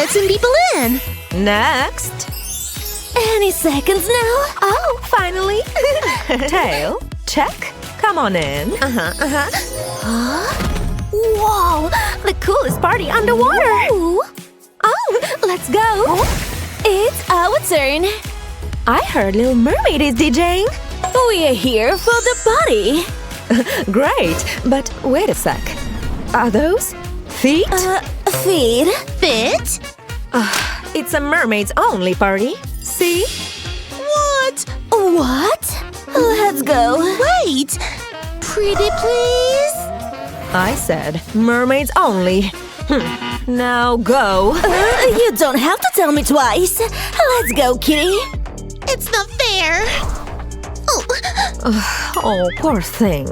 letting people in. Next. Any seconds now? Oh, finally. Tail, check. Come on in. Wow, the coolest party underwater. Ooh. Oh, let's go. It's our turn. I heard Little Mermaid is DJing. We are here for the party. Great, but wait a sec. Are those feet? Feet? Fit? It's a mermaids only party. See? What? What? Let's go. Wait! Pretty please? I said mermaids only. Now go. You don't have to tell me twice. Let's go, kitty. It's not fair. Oh, poor thing.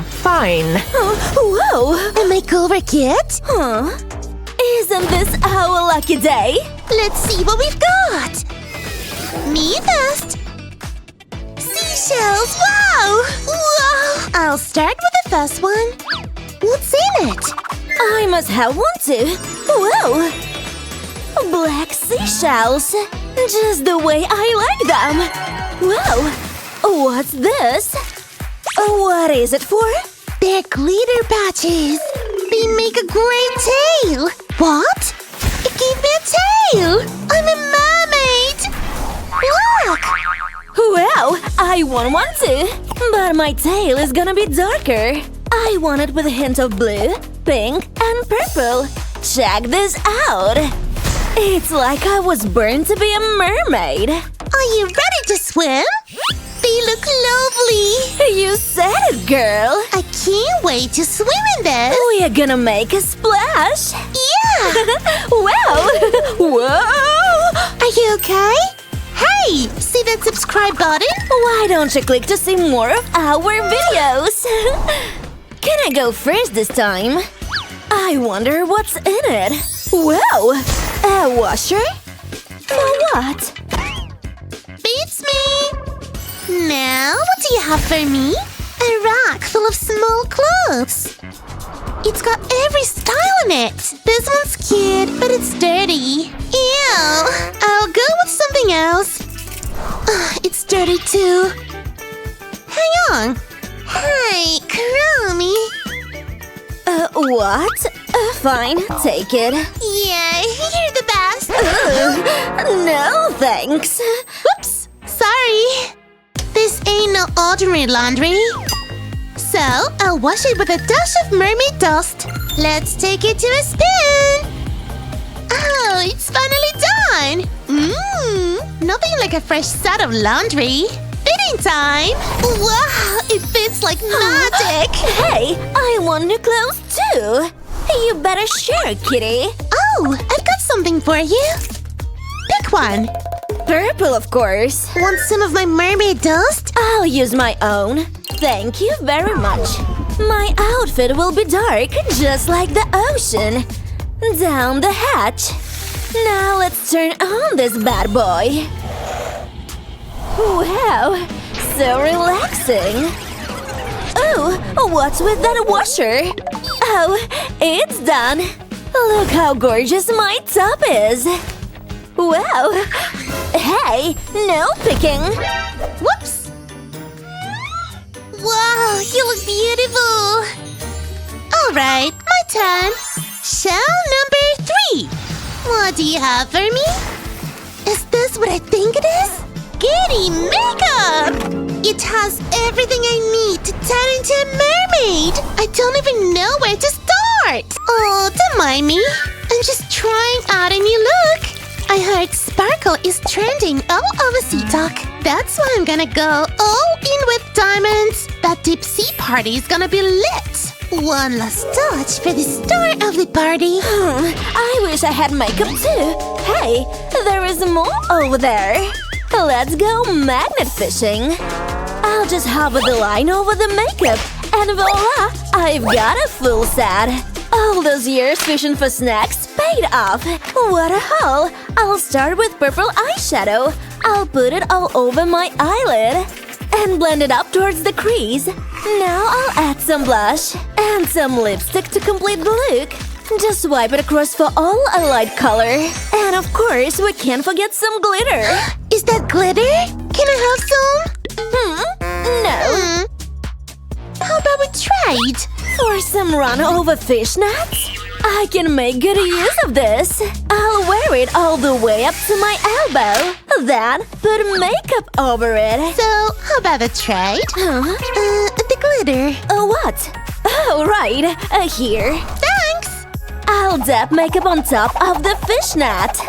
Fine. Whoa! A makeover kit? Huh? Isn't this our lucky day? Let's see what we've got. Me first. Seashells, wow! Wow! I'll start with the first one. What's in it? I must have one too. Whoa! Black seashells. Just the way I like them. Whoa! What's this? What is it for? They're glitter patches. They make a great tail. What? It gave me a tail. I'm a mermaid. Look! Wow! I want one too. But my tail is gonna be darker. I want it with a hint of blue, pink, and purple. Check this out. It's like I was born to be a mermaid. Are you ready to swim? They look lovely. You said it, girl. I can't wait to swim in this. We are gonna make a splash. Yeah. Wow! Whoa! Are you okay? Hey, see that subscribe button? Why don't you click to see more of our videos? Can I go first this time? I wonder what's in it. Whoa! A washer? For what? Beats me. Now, what do you have for me? A rack full of small clothes. It's got every style in it. This one's cute, but it's dirty. Ew. I'll go with something else. It's dirty too. Hang on. Hey, Kurumi. What? Fine, take it. Yeah, you're the best. No, thanks. Whoops. Sorry. This ain't no ordinary laundry. So, I'll wash it with a dash of mermaid dust. Let's take it to a spin. Oh, it's finally done. Nothing like a fresh set of laundry. Fitting time. Wow, it fits like magic. Hey, I want new clothes too. You better share, kitty. Oh, I've got something for you. Pick one. Purple, of course. Want some of my mermaid dust? I'll use my own. Thank you very much. My outfit will be dark, just like the ocean. Down the hatch. Now let's turn on this bad boy. Wow, so relaxing. Oh, what's with that washer? Oh, it's done. Look how gorgeous my top is. Wow. Hey, no picking. Whoops. Wow, you look beautiful. Alright, my turn. Shell number 3. What do you have for me? Is this what I think it is? Giddy makeup! It has everything I need to turn into a mermaid. I don't even know where to start. Oh, don't mind me. I'm just trying out a new look. I heard sparkle is trending all over SeaTalk. That's why I'm gonna go all in with diamonds. That deep sea party is gonna be lit. One last touch for the star of the party. I wish I had makeup too. Hey, there is more over there. Let's go magnet fishing. I'll just hover the line over the makeup, and voila! I've got a full set. All those years fishing for snacks paid off. What a haul! I'll start with purple eyeshadow. I'll put it all over my eyelid and blend it up towards the crease. Now I'll add some blush and some lipstick to complete the look. Just wipe it across for all a light color. And of course, we can't forget some glitter. Is that glitter? Can I have some? No. How about we trade? For some run-over fishnets? I can make good use of this. I'll wear it all the way up to my elbow. Then, put makeup over it. So, how about a trade? The glitter. What? Oh, right. Here. Thanks! I'll dab makeup on top of the fishnet.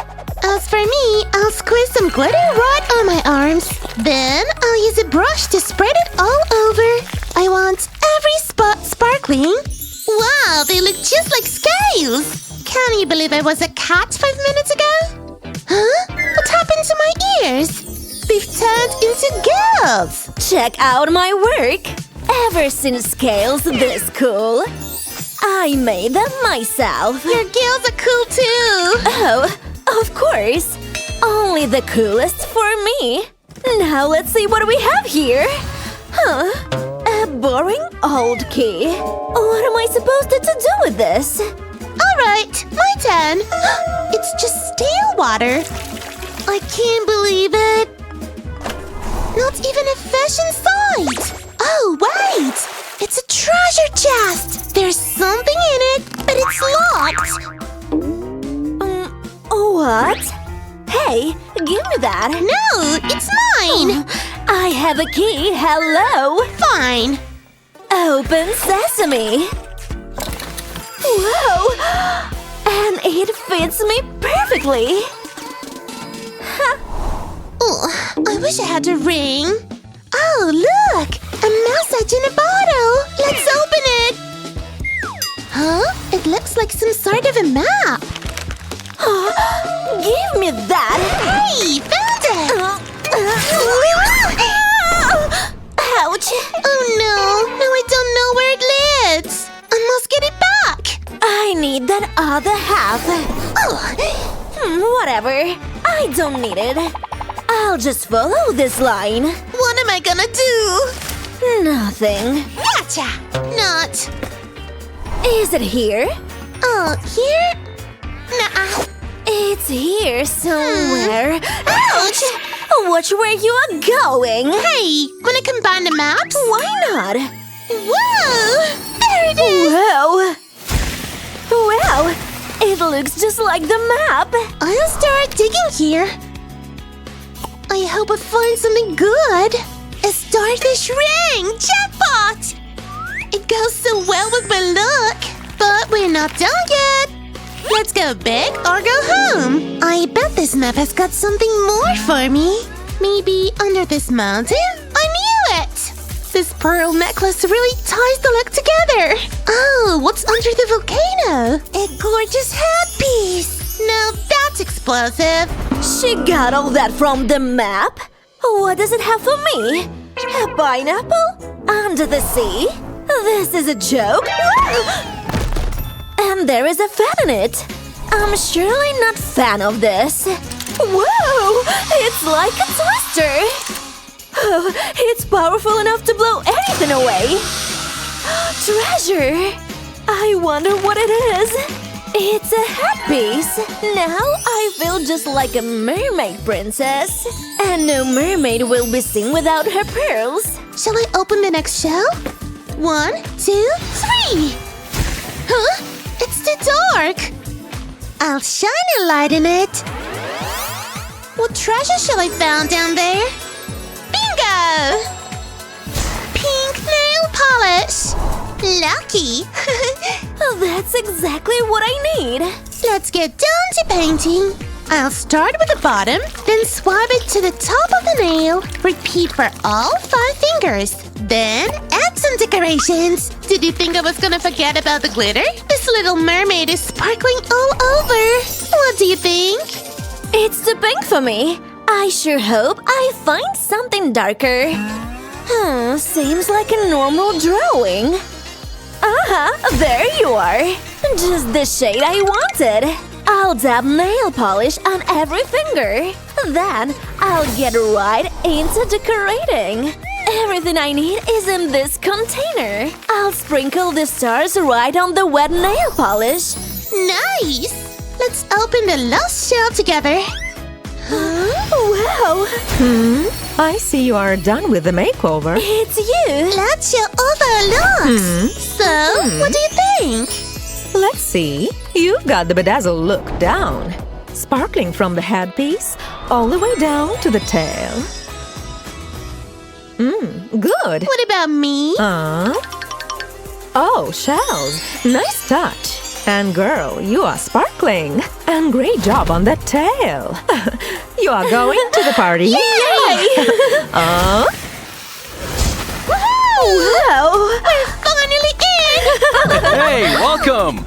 As for me, I'll squeeze some glitter right on my arms. Then, I'll use a brush to spread it all over. I want every spot sparkling. Wow, they look just like scales! Can you believe I was a cat 5 minutes ago? Huh? What happened to my ears? They've turned into girls! Check out my work! Ever since scales this cool, I made them myself. Your girls are cool too! Oh, of course! Only the coolest for me! Now let's see what we have here! A boring old key. What am I supposed to do with this? Alright, my turn! It's just stale water! I can't believe it! Not even a fish inside! Oh, wait! It's a treasure chest! There's something in it, but it's locked! What? Hey, give me that! No, it's mine! I have a key, hello! Fine! Open sesame! Whoa! And it fits me perfectly! Oh, I wish I had a ring! Oh, look! A message in a bottle! Let's open it! Huh? It looks like some sort of a map! Give me that! Hey! Found it! Ouch! Oh no! Now I don't know where it leads! I must get it back! I need that other half. Whatever. I don't need it. I'll just follow this line. What am I gonna do? Nothing. Gotcha! Not. Is it here? Oh, here? Nuh-uh. It's here somewhere. Ouch! Watch where you are going. Hey, wanna combine the maps? Why not? Whoa! There it is! Whoa! Wow! It looks just like the map. I'll start digging here. I hope I find something good. A starfish ring! Jackpot! It goes so well with my look. But we're not done yet. Let's go big or go home. I bet this map has got something more for me. Maybe under this mountain? I knew it! This pearl necklace really ties the look together. Oh, what's under the volcano? A gorgeous headpiece. Now that's explosive. She got all that from the map? What does it have for me? A pineapple? Under the sea? This is a joke? And there is a fan in it. I'm surely not fan of this. Whoa! It's like a twister! Oh, it's powerful enough to blow anything away! Treasure! I wonder what it is. It's a headpiece. Now I feel just like a mermaid princess. And no mermaid will be seen without her pearls. Shall I open the next shell? 1, 2, 3! Huh? It's too dark! I'll shine a light in it. What treasure shall I find down there? Bingo! Pink nail polish! Lucky! That's exactly what I need. Let's get down to painting. I'll start with the bottom, then swab it to the top of the nail. Repeat for all 5 fingers. Then add some decorations. Did you think I was gonna forget about the glitter? This little mermaid is sparkling all over. What do you think? It's too pink for me. I sure hope I find something darker. Seems like a normal drawing. There you are. Just the shade I wanted. I'll dab nail polish on every finger. Then I'll get right into decorating. Everything I need is in this container. I'll sprinkle the stars right on the wet nail polish. Nice! Let's open the last shell together. Wow! I see you are done with the makeover. It's you! Let's show all the looks. So, what do you think? Let's see. You've got the bedazzle look down. Sparkling from the headpiece all the way down to the tail. Good. What about me? Oh, shells. Nice touch. And girl, you are sparkling. And great job on that tail. You are going to the party. Yay! Wow! We're finally in! Hey, welcome!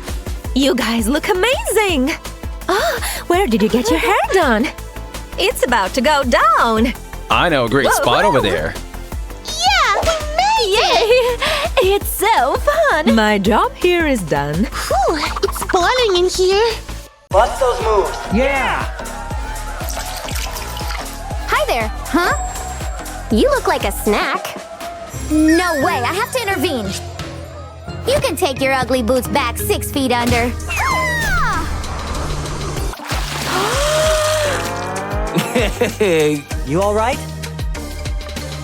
You guys look amazing. Where did you get your hair done? It's about to go down. I know a great spot over there. Yeah, we made it! Yay! It's so fun! My job here is done. Whew, it's boiling in here. Bust those moves. Yeah! Hi there! Huh? You look like a snack. No way! I have to intervene! You can take your ugly boots back 6 feet under. Hey, you all right?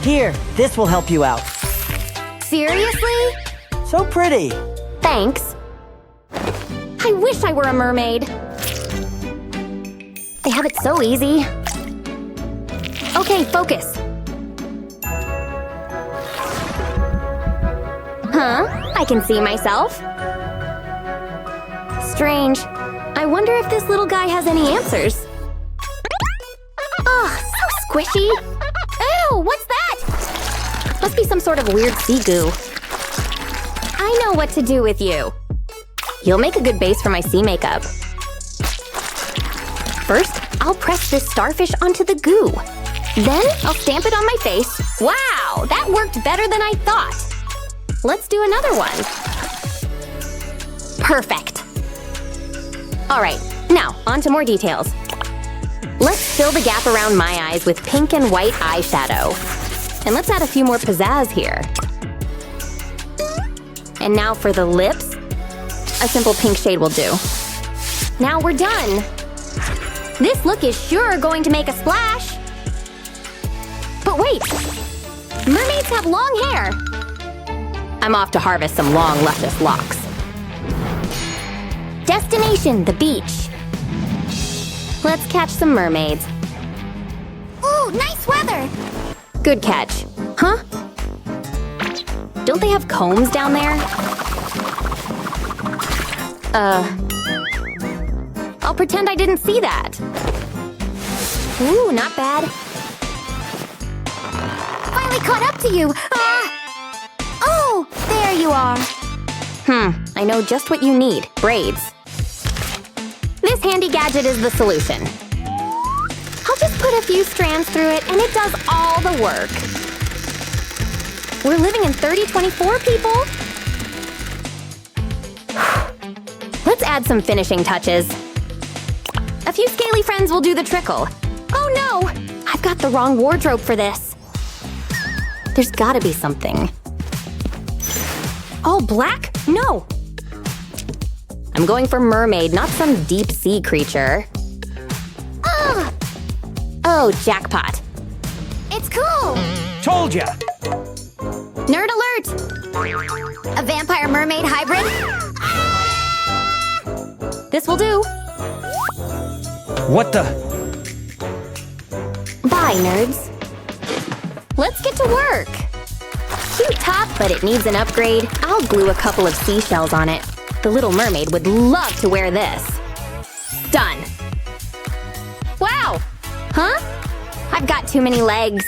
Here, this will help you out. Seriously? So pretty. Thanks. I wish I were a mermaid. They have it so easy. Okay, focus. Huh? I can see myself. Strange. I wonder if this little guy has any answers. Oh, so squishy. Ew, what's that? Must be some sort of weird sea goo. I know what to do with you. You'll make a good base for my sea makeup. First, I'll press this starfish onto the goo. Then, I'll stamp it on my face. Wow, that worked better than I thought. Let's do another one. Perfect. All right, now, on to more details. Let's fill the gap around my eyes with pink and white eyeshadow. And let's add a few more pizzazz here. And now for the lips. A simple pink shade will do. Now we're done. This look is sure going to make a splash. But wait! Mermaids have long hair! I'm off to harvest some long, luscious locks. Destination, the beach. Let's catch some mermaids. Ooh, nice weather! Good catch. Huh? Don't they have combs down there? I'll pretend I didn't see that. Ooh, not bad. Finally caught up to you! Oh, there you are. I know just what you need. Braids. This handy gadget is the solution. I'll just put a few strands through it and it does all the work. We're living in 3024, people! Let's add some finishing touches. A few scaly friends will do the trickle. Oh no! I've got the wrong wardrobe for this. There's gotta be something. All black? No! I'm going for mermaid, not some deep sea creature. Ugh! Oh, jackpot. It's cool! Told ya! Nerd alert! A vampire mermaid hybrid? This will do. What the? Bye, nerds. Let's get to work. Cute top, but it needs an upgrade. I'll glue a couple of seashells on it. The Little Mermaid would love to wear this. Done. Wow! Huh? I've got too many legs.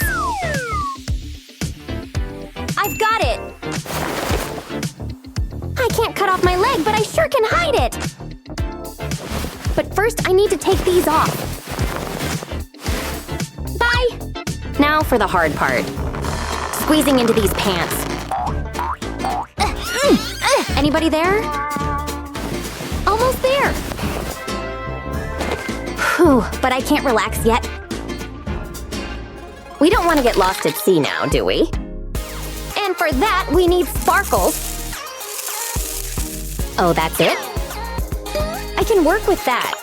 I've got it! I can't cut off my leg, but I sure can hide it! But first, I need to take these off. Bye! Now for the hard part. Squeezing into these pants. Anybody there? Almost there! Whew, but I can't relax yet. We don't want to get lost at sea now, do we? And for that, we need sparkles. Oh, that's it? I can work with that.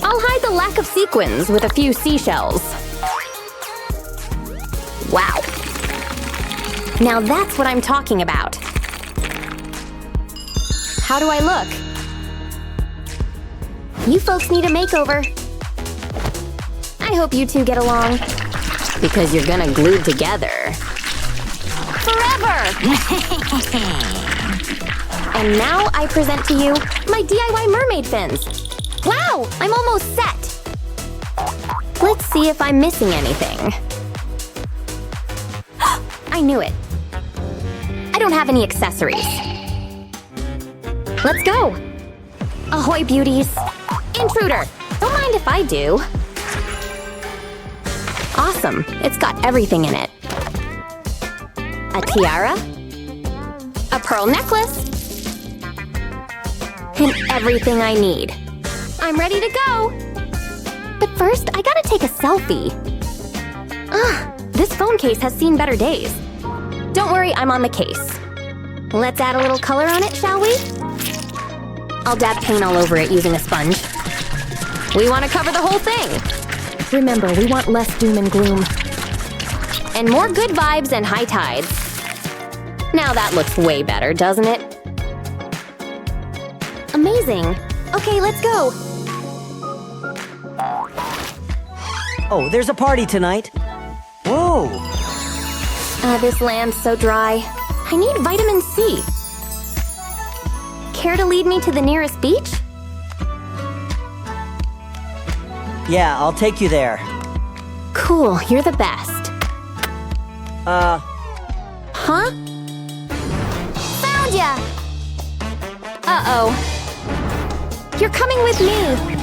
I'll hide the lack of sequins with a few seashells. Wow. Now that's what I'm talking about. How do I look? You folks need a makeover. I hope you two get along. Because you're gonna glue together. Forever! And now I present to you my DIY mermaid fins. Wow, I'm almost set. Let's see if I'm missing anything. I knew it. I don't have any accessories. Let's go. Ahoy, beauties. Intruder, don't mind if I do. Awesome, it's got everything in it. A tiara, a pearl necklace, and everything I need. I'm ready to go! But first, I gotta take a selfie. Ugh, this phone case has seen better days. Don't worry, I'm on the case. Let's add a little color on it, shall we? I'll dab paint all over it using a sponge. We want to cover the whole thing! Remember, we want less doom and gloom. And more good vibes and high tides. Now that looks way better, doesn't it? Amazing! Okay, let's go! Oh, there's a party tonight. Whoa! This land's so dry. I need vitamin C. Care to lead me to the nearest beach? Yeah, I'll take you there. Cool, you're the best. Huh? Found ya! Uh-oh. You're coming with me!